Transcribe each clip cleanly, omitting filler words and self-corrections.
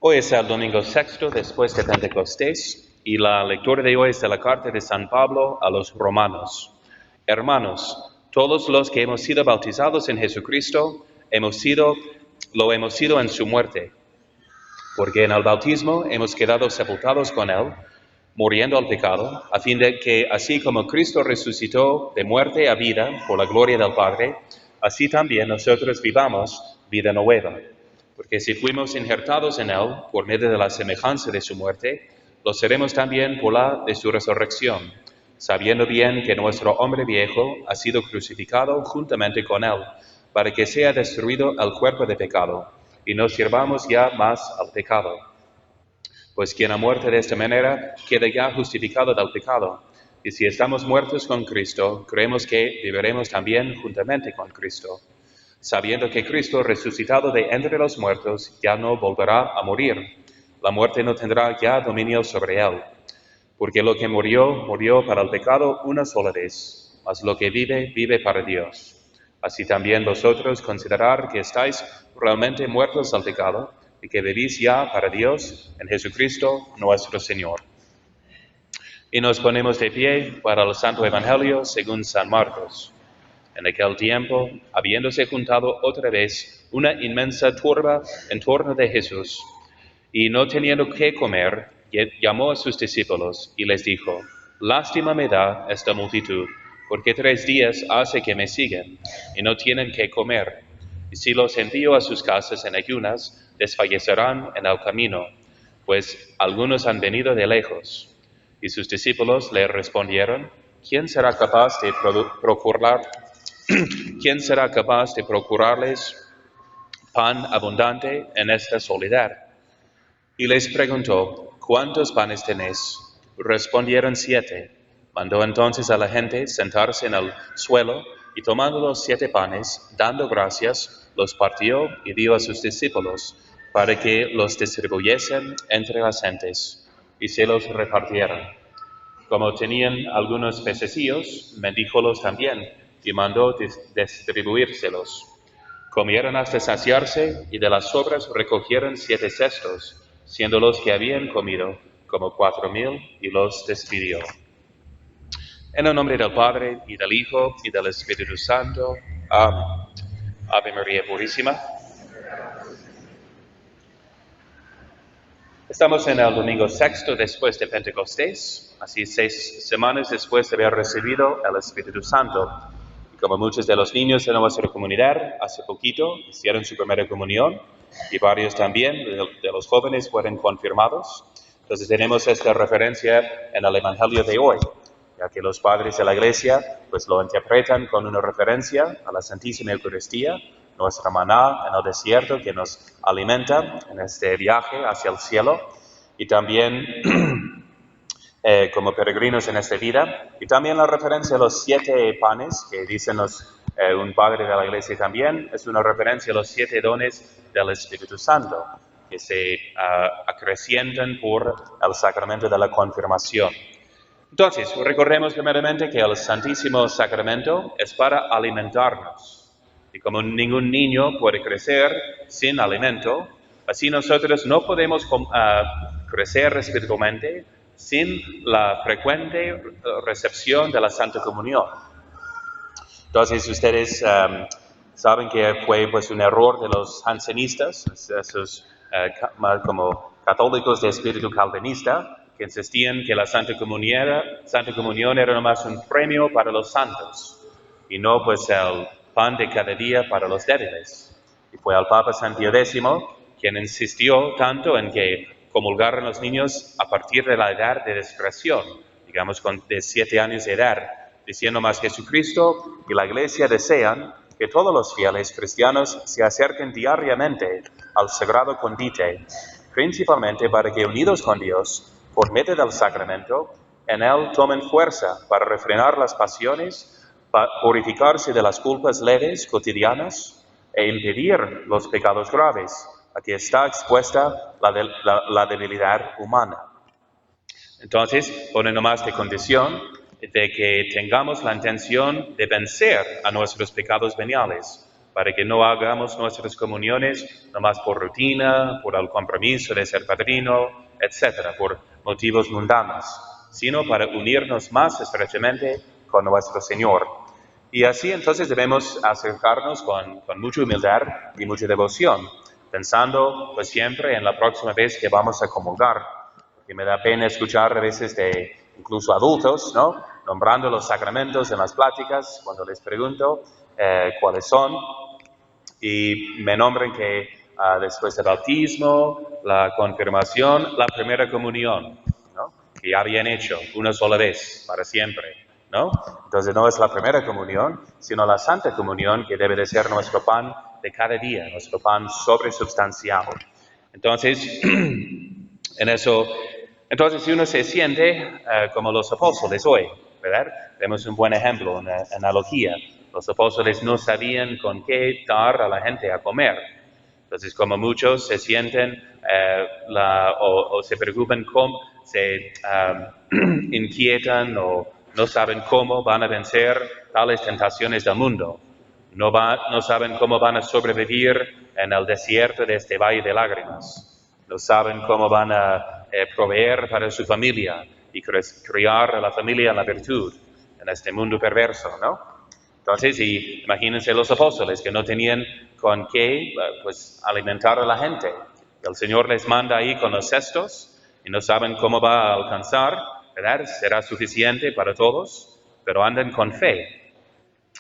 Hoy es el domingo sexto después de Pentecostés y la lectura de hoy es de la carta de San Pablo a los romanos. Hermanos, todos los que hemos sido bautizados en Jesucristo, lo hemos sido en su muerte, porque en el bautismo hemos quedado sepultados con él, muriendo al pecado, a fin de que así como Cristo resucitó de muerte a vida por la gloria del Padre, así también nosotros vivamos vida nueva. Porque si fuimos injertados en él por medio de la semejanza de su muerte, lo seremos también por la de su resurrección, sabiendo bien que nuestro hombre viejo ha sido crucificado juntamente con él, para que sea destruido el cuerpo de pecado, y no sirvamos ya más al pecado. Pues quien ha muerto de esta manera queda ya justificado del pecado. Y si estamos muertos con Cristo, creemos que viviremos también juntamente con Cristo, sabiendo que Cristo, resucitado de entre los muertos, ya no volverá a morir. La muerte no tendrá ya dominio sobre él. Porque lo que murió, murió para el pecado una sola vez, mas lo que vive, vive para Dios. Así también vosotros considerad que estáis realmente muertos al pecado y que vivís ya para Dios en Jesucristo nuestro Señor. Y nos ponemos de pie para el Santo Evangelio según San Marcos. En aquel tiempo, habiéndose juntado otra vez una inmensa turba en torno de Jesús, y no teniendo qué comer, llamó a sus discípulos y les dijo: Lástima me da esta multitud, porque 3 días hace que me siguen, y no tienen qué comer. Y si los envío a sus casas en ayunas, desfallecerán en el camino, pues algunos han venido de lejos. Y sus discípulos le respondieron: ¿Quién será capaz de procurarles pan abundante en esta soledad? Y les preguntó: ¿Cuántos panes tenéis? Respondieron: 7. Mandó entonces a la gente sentarse en el suelo, y tomando los 7 panes, dando gracias, los partió y dio a sus discípulos, para que los distribuyesen entre las gentes, y se los repartieron. Como tenían algunos pececillos, bendíjolos también, y mandó distribuírselos. Comieron hasta saciarse, y de las sobras recogieron 7 cestos, siendo los que habían comido como 4,000, y los despidió. En el nombre del Padre, y del Hijo, y del Espíritu Santo. Amén. Ave María Purísima. Estamos en el domingo sexto después de Pentecostés, así 6 semanas después de haber recibido el Espíritu Santo. Y como muchos de los niños de nuestra comunidad hace poquito hicieron su primera comunión, y varios también de los jóvenes fueron confirmados, entonces tenemos esta referencia en el Evangelio de hoy, ya que los padres de la Iglesia pues lo interpretan con una referencia a la Santísima Eucaristía, nuestra maná en el desierto que nos alimenta en este viaje hacia el cielo, y también como peregrinos en esta vida, y también la referencia a los 7 panes que dicen un padre de la Iglesia también, es una referencia a los 7 dones del Espíritu Santo, que se acrecientan por el sacramento de la confirmación. Entonces, recordemos primeramente que el Santísimo Sacramento es para alimentarnos. Y como ningún niño puede crecer sin alimento, así nosotros no podemos crecer espiritualmente sin la frecuente recepción de la Santa Comunión. Entonces, ustedes saben que fue pues un error de los jansenistas, esos como católicos de espíritu calvinista, que insistían que la Santa Comunión era nomás un premio para los santos, y no pues el pan de cada día para los débiles. Y fue el Papa San Pío X quien insistió tanto en que comulgaran los niños a partir de la edad de discreción, digamos de 7 años de edad, diciendo más: Jesucristo y la Iglesia desean que todos los fieles cristianos se acerquen diariamente al sagrado convite, principalmente para que, unidos con Dios, por medio del sacramento, en él tomen fuerza para refrenar las pasiones, para purificarse de las culpas leves cotidianas e impedir los pecados graves a que está expuesta la debilidad humana. Entonces, pone nomás de condición de que tengamos la intención de vencer a nuestros pecados veniales, para que no hagamos nuestras comuniones nomás por rutina, por el compromiso de ser padrino, etcétera, por motivos mundanos, sino para unirnos más estrechamente con nuestro Señor. Y así entonces debemos acercarnos con mucha humildad y mucha devoción, pensando pues siempre en la próxima vez que vamos a comulgar, porque me da pena escuchar a veces de incluso adultos, ¿no?, nombrando los sacramentos en las pláticas cuando les pregunto cuáles son, y me nombran que después del bautismo, la confirmación, la primera comunión, ¿no?, que ya habían hecho una sola vez, para siempre, ¿no? Entonces no es la primera comunión, sino la Santa Comunión, que debe de ser nuestro pan de cada día, nuestro pan sobresubstanciado. Entonces, en eso, entonces si uno se siente como los apóstoles hoy, ¿verdad? Vemos un buen ejemplo, una analogía. Los apóstoles no sabían con qué dar a la gente a comer. Entonces, como muchos se sienten o se preocupan, se inquietan o no saben cómo van a vencer tales tentaciones del mundo. No saben cómo van a sobrevivir en el desierto de este valle de lágrimas. No saben cómo van a proveer para su familia y criar a la familia en la virtud, en este mundo perverso, ¿no? Entonces, imagínense los apóstoles que no tenían con qué pues, alimentar a la gente. El Señor les manda ahí con los cestos y no saben cómo va a alcanzar, ¿verdad? Será suficiente para todos, pero andan con fe.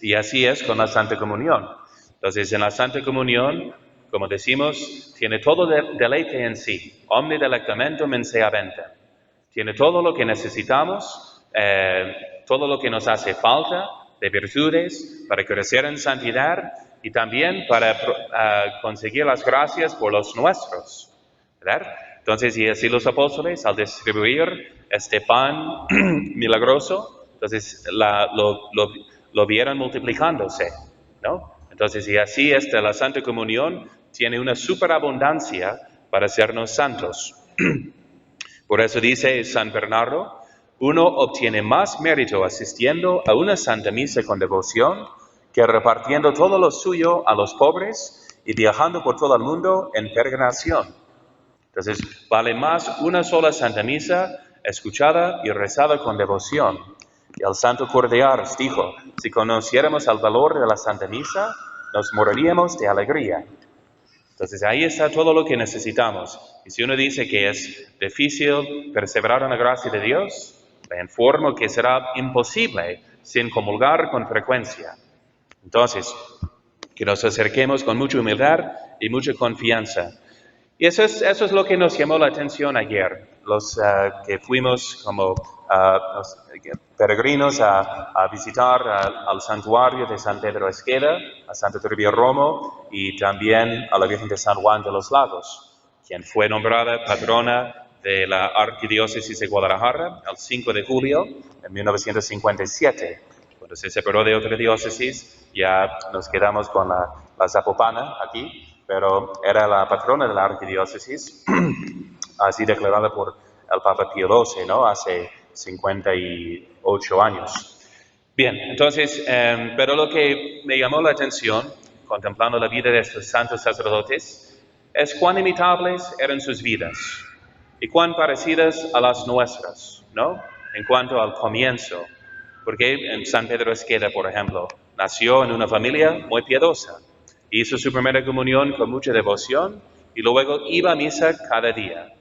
Y así es con la Santa Comunión. Entonces, en la Santa Comunión, como decimos, tiene todo deleite en sí. Omni delectamentum in se aventem. Tiene todo lo que necesitamos, todo lo que nos hace falta de virtudes para crecer en santidad y también para conseguir las gracias por los nuestros, ¿verdad? Entonces, y así los apóstoles, al distribuir este pan milagroso, entonces lo vieron multiplicándose, ¿no? Entonces, y así la Santa Comunión tiene una superabundancia para hacernos santos. Por eso dice San Bernardo, uno obtiene más mérito asistiendo a una Santa Misa con devoción que repartiendo todo lo suyo a los pobres y viajando por todo el mundo en peregrinación. Entonces, vale más una sola Santa Misa escuchada y rezada con devoción. Y el Santo Cura de Ars dijo, si conociéramos el valor de la Santa Misa, nos moriríamos de alegría. Entonces ahí está todo lo que necesitamos. Y si uno dice que es difícil perseverar en la gracia de Dios, le informo que será imposible sin comulgar con frecuencia. Entonces, que nos acerquemos con mucha humildad y mucha confianza. Y eso es lo que nos llamó la atención ayer, los que fuimos como los peregrinos a visitar al santuario de San Pedro Esqueda, a Santa Teresa Romo y también a la Virgen de San Juan de los Lagos, quien fue nombrada patrona de la Arquidiócesis de Guadalajara el 5 de julio de 1957. Cuando se separó de otra diócesis, ya nos quedamos con la Zapopana aquí, pero era la patrona de la arquidiócesis, así declarada por el Papa Pío XII, ¿no?, hace 58 años. Bien, entonces, pero lo que me llamó la atención, contemplando la vida de estos santos sacerdotes, es cuán imitables eran sus vidas y cuán parecidas a las nuestras, ¿no?, en cuanto al comienzo. Porque en San Pedro Esqueda, por ejemplo, nació en una familia muy piadosa. Hizo su primera comunión con mucha devoción y luego iba a misa cada día,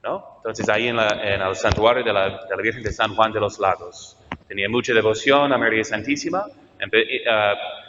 ¿no? Entonces ahí en el santuario de la Virgen de San Juan de los Lagos tenía mucha devoción a María Santísima,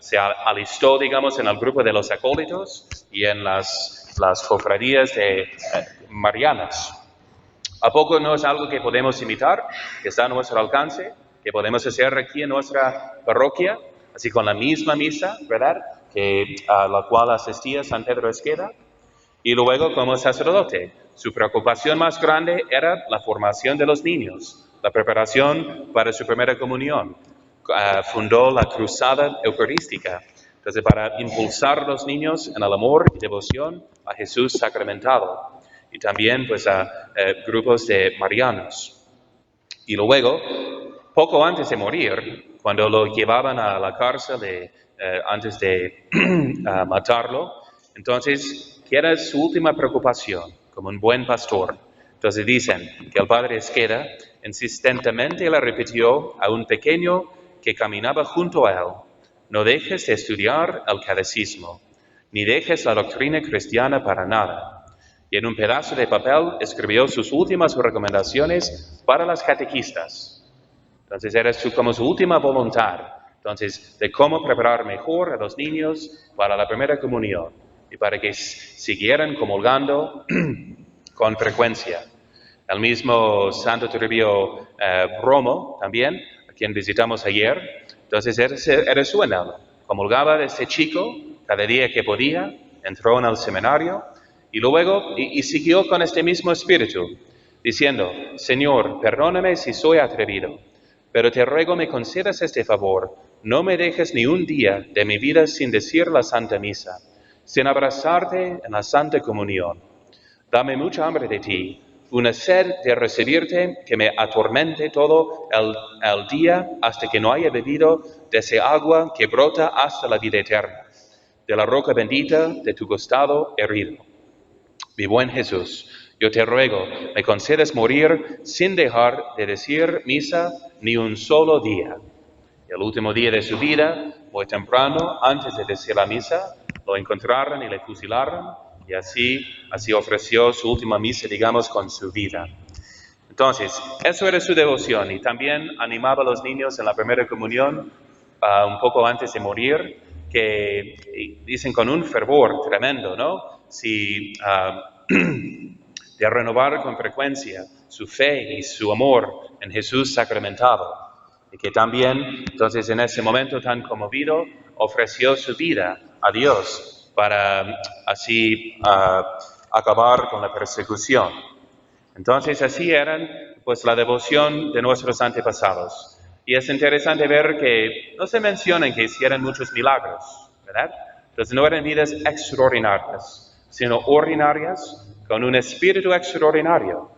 se alistó, digamos, en el grupo de los acólitos y en las cofradías de marianas. ¿A poco no es algo que podemos imitar, que está a nuestro alcance, que podemos hacer aquí en nuestra parroquia, así con la misma misa, ¿verdad?, a la cual asistía San Pedro Esqueda? Y luego, como sacerdote, su preocupación más grande era la formación de los niños, la preparación para su primera comunión. Fundó la Cruzada Eucarística, entonces para impulsar a los niños en el amor y devoción a Jesús sacramentado. Y también pues a grupos de marianos. Y luego, poco antes de morir, cuando lo llevaban a la cárcel antes de matarlo. Entonces, ¿qué era su última preocupación como un buen pastor? Entonces dicen que el padre Esqueda insistentemente le repitió a un pequeño que caminaba junto a él: no dejes de estudiar el catecismo, ni dejes la doctrina cristiana para nada. Y en un pedazo de papel escribió sus últimas recomendaciones para las catequistas. Entonces era como su última voluntad, entonces, de cómo preparar mejor a los niños para la primera comunión y para que siguieran comulgando con frecuencia. El mismo Santo Toribio Romo, también, a quien visitamos ayer, entonces era su anhelo. Comulgaba desde chico, cada día que podía, entró en el seminario y luego y siguió con este mismo espíritu, diciendo: Señor, perdóname si soy atrevido, pero te ruego me concedas este favor: no me dejes ni un día de mi vida sin decir la Santa Misa, sin abrazarte en la Santa Comunión. Dame mucha hambre de ti, una sed de recibirte que me atormente todo el día hasta que no haya bebido de esa agua que brota hasta la vida eterna, de la roca bendita de tu costado herido. Mi buen Jesús, yo te ruego, me concedes morir sin dejar de decir misa ni un solo día. El último día de su vida, muy temprano, antes de decir la misa, lo encontraron y le fusilaron, y así ofreció su última misa, digamos, con su vida. Entonces, eso era su devoción, y también animaba a los niños en la primera comunión, un poco antes de morir, que dicen con un fervor tremendo, ¿no? De renovar con frecuencia su fe y su amor en Jesús sacramentado. Y que también, entonces, en ese momento tan conmovido, ofreció su vida a Dios para así acabar con la persecución. Entonces, así eran, pues, la devoción de nuestros antepasados. Y es interesante ver que no se mencionan que hicieran muchos milagros, ¿verdad? Entonces, no eran vidas extraordinarias, sino ordinarias con un espíritu extraordinario.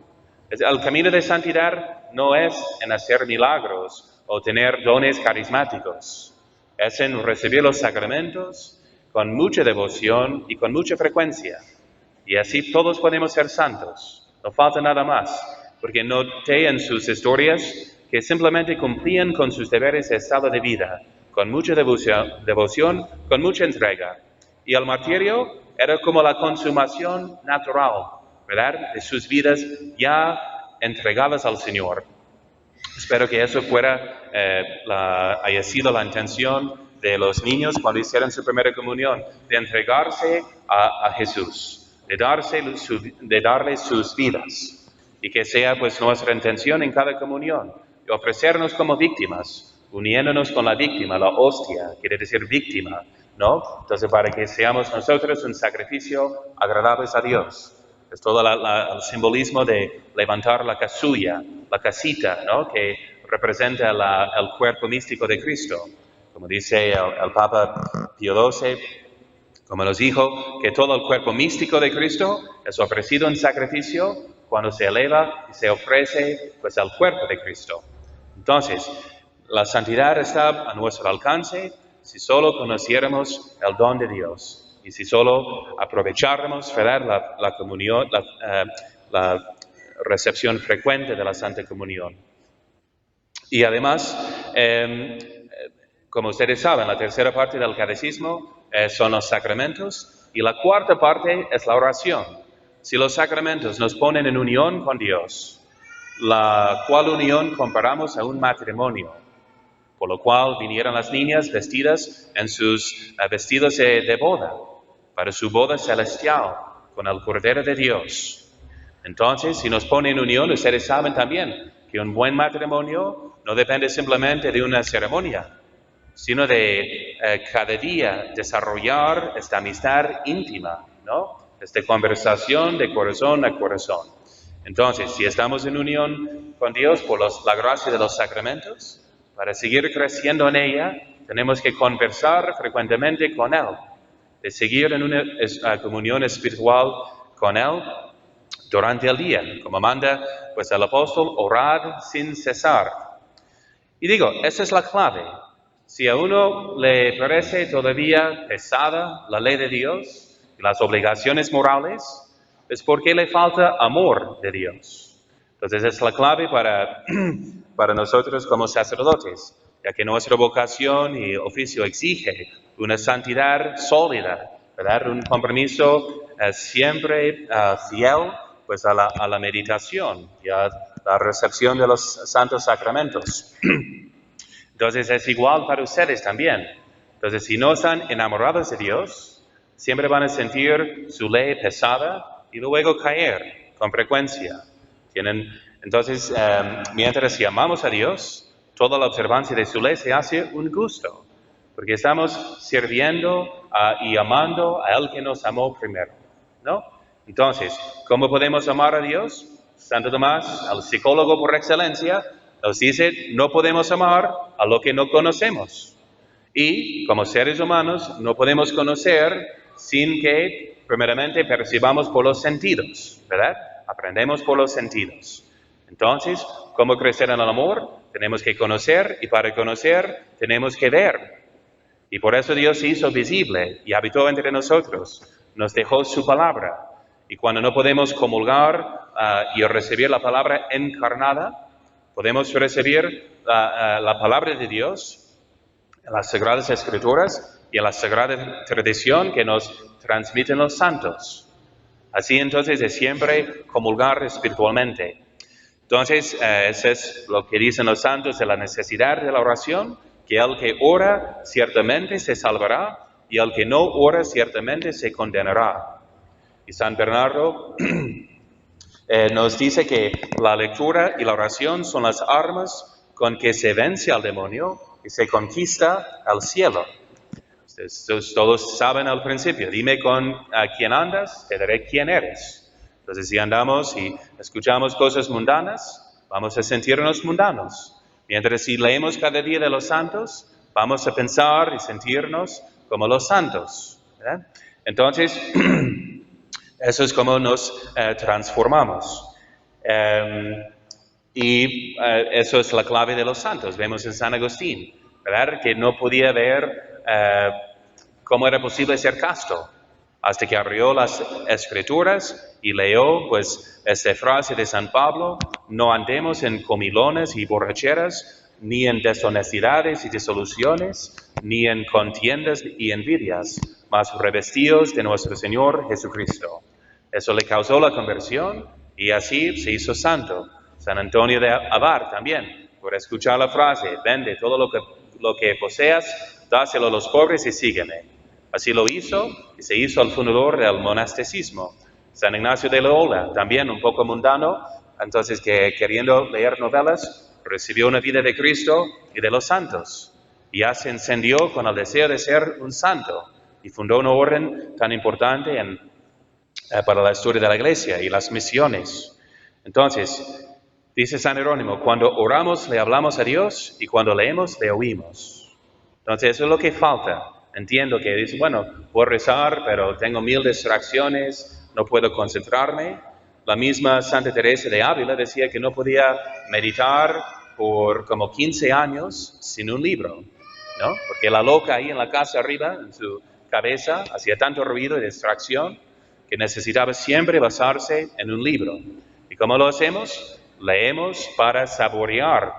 El camino de santidad no es en hacer milagros o tener dones carismáticos. Es en recibir los sacramentos con mucha devoción y con mucha frecuencia. Y así todos podemos ser santos. No falta nada más, porque noté en sus historias que simplemente cumplían con sus deberes de estado de vida, con mucha devoción, con mucha entrega. Y el martirio era como la consumación natural, ¿verdad?, de sus vidas ya entregadas al Señor. Espero que eso haya sido la intención de los niños cuando hicieron su primera comunión, de entregarse a Jesús, de darle sus vidas, y que sea, pues, nuestra intención en cada comunión, de ofrecernos como víctimas, uniéndonos con la víctima, la hostia, quiere decir víctima, ¿no? Entonces, para que seamos nosotros un sacrificio agradable a Dios. Es todo el simbolismo de levantar la casulla, la casita, ¿no?, que representa el cuerpo místico de Cristo. Como dice el Papa Pío XII, como nos dijo, que todo el cuerpo místico de Cristo es ofrecido en sacrificio cuando se eleva y se ofrece, pues, al cuerpo de Cristo. Entonces, la santidad está a nuestro alcance si solo conociéramos el don de Dios y si solo aprovecháramos, ¿verdad?, la comunión, la recepción frecuente de la Santa Comunión. Y además, como ustedes saben, la tercera parte del catecismo son los sacramentos, y la cuarta parte es la oración. Si los sacramentos nos ponen en unión con Dios, la cual unión comparamos a un matrimonio, por lo cual vinieron las niñas vestidas en sus vestidos de boda, para su boda celestial con el Cordero de Dios. Entonces, si nos pone en unión, ustedes saben también que un buen matrimonio no depende simplemente de una ceremonia, sino de cada día desarrollar esta amistad íntima, ¿no?, esta conversación de corazón a corazón. Entonces, si estamos en unión con Dios por la gracia de los sacramentos, para seguir creciendo en ella, tenemos que conversar frecuentemente con Él, de seguir en una comunión espiritual con Él durante el día, como manda, pues, el apóstol: orad sin cesar. Y digo, esa es la clave. Si a uno le parece todavía pesada la ley de Dios y las obligaciones morales, es porque le falta amor de Dios. Entonces es la clave para nosotros como sacerdotes, ya que nuestra vocación y oficio exige una santidad sólida, ¿verdad? Un compromiso siempre fiel pues a la meditación y a la recepción de los santos sacramentos. Entonces es igual para ustedes también. Entonces si no están enamorados de Dios, siempre van a sentir su ley pesada y luego caer con frecuencia. Entonces, mientras si amamos a Dios, toda la observancia de su ley se hace un gusto, porque estamos sirviendo y amando a Él que nos amó primero, ¿no? Entonces, ¿cómo podemos amar a Dios? Santo Tomás, el psicólogo por excelencia, nos dice, no podemos amar a lo que no conocemos. Y como seres humanos no podemos conocer sin que primeramente percibamos por los sentidos, ¿verdad? Aprendemos por los sentidos. Entonces, ¿cómo crecer en el amor? Tenemos que conocer y para conocer tenemos que ver. Y por eso Dios se hizo visible y habitó entre nosotros. Nos dejó su palabra. Y cuando no podemos comulgar y recibir la palabra encarnada, podemos recibir la palabra de Dios en las Sagradas Escrituras y en la Sagrada Tradición que nos transmiten los santos. Así entonces es siempre comulgar espiritualmente. Entonces, eso es lo que dicen los santos de la necesidad de la oración, que el que ora ciertamente se salvará y el que no ora ciertamente se condenará. Y San Bernardo nos dice que la lectura y la oración son las armas con que se vence al demonio y se conquista al cielo. Ustedes todos saben al principio, dime con quién andas, te diré quién eres. Entonces si andamos y escuchamos cosas mundanas, vamos a sentirnos mundanos. Mientras si leemos cada día de los santos, vamos a pensar y sentirnos como los santos, ¿verdad? Entonces, eso es como nos transformamos. Y eso es la clave de los santos. Vemos en San Agustín, ¿verdad? Que no podía ver cómo era posible ser casto, hasta que abrió las Escrituras y leyó pues esta frase de San Pablo: no andemos en comilones y borracheras, ni en deshonestidades y disoluciones, ni en contiendas y envidias, mas revestidos de nuestro Señor Jesucristo. Eso le causó la conversión y así se hizo santo. San Antonio de Abad también, por escuchar la frase, vende todo lo que poseas, dáselo a los pobres y sígueme. Así lo hizo y se hizo el fundador del monasticismo. San Ignacio de Loyola, también un poco mundano, entonces que queriendo leer novelas, recibió una vida de Cristo y de los santos. Y ya se encendió con el deseo de ser un santo y fundó una orden tan importante para la historia de la Iglesia y las misiones. Entonces, dice San Jerónimo, cuando oramos le hablamos a Dios y cuando leemos le oímos. Entonces, eso es lo que falta. Entiendo que dice, bueno, puedo rezar, pero tengo 1000 distracciones, no puedo concentrarme. La misma Santa Teresa de Ávila decía que no podía meditar por como 15 años sin un libro, ¿no? Porque la loca ahí en la casa arriba, en su cabeza, hacía tanto ruido y distracción que necesitaba siempre basarse en un libro. ¿Y cómo lo hacemos? Leemos para saborear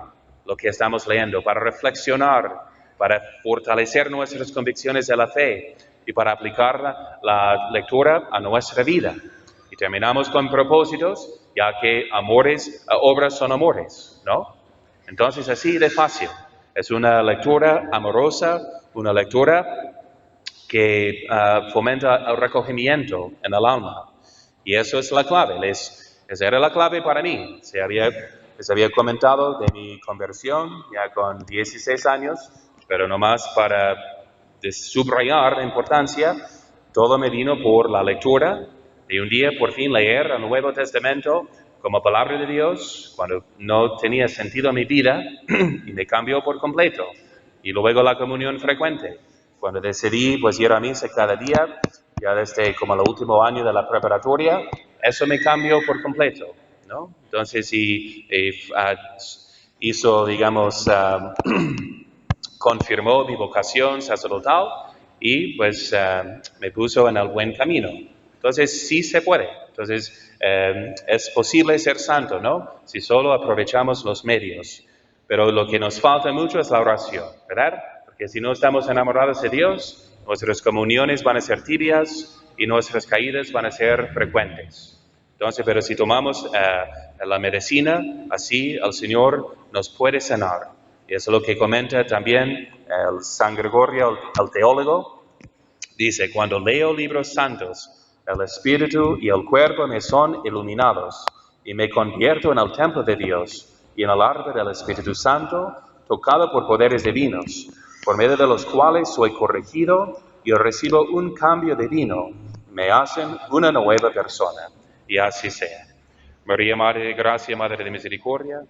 lo que estamos leyendo, para reflexionar, para fortalecer nuestras convicciones de la fe y para aplicar la lectura a nuestra vida. Y terminamos con propósitos, ya que obras son amores, ¿no? Entonces así de fácil. Es una lectura amorosa, una lectura que fomenta el recogimiento en el alma. Y eso es la clave. Esa era la clave para mí. Les había comentado de mi conversión ya con 16 años, pero nomás para subrayar la importancia, todo me vino por la lectura de un día por fin leer el Nuevo Testamento como palabra de Dios, cuando no tenía sentido en mi vida, y me cambió por completo. Y luego la comunión frecuente. Cuando decidí pues ir a misa cada día, ya desde como el último año de la preparatoria, eso me cambió por completo, ¿no? Entonces, y hizo, digamos, confirmó mi vocación sacerdotal y pues me puso en el buen camino. Entonces sí se puede. Entonces es posible ser santo, ¿no? Si solo aprovechamos los medios. Pero lo que nos falta mucho es la oración, ¿verdad? Porque si no estamos enamorados de Dios, nuestras comuniones van a ser tibias y nuestras caídas van a ser frecuentes. Entonces, pero si tomamos la medicina, así el Señor nos puede sanar. Y eso es lo que comenta también el San Gregorio, el teólogo. Dice, cuando leo libros santos, el espíritu y el cuerpo me son iluminados y me convierto en el templo de Dios y en el árbol del Espíritu Santo, tocado por poderes divinos, por medio de los cuales soy corregido y recibo un cambio divino, me hacen una nueva persona. Y así sea. María, Madre de Gracia, Madre de Misericordia,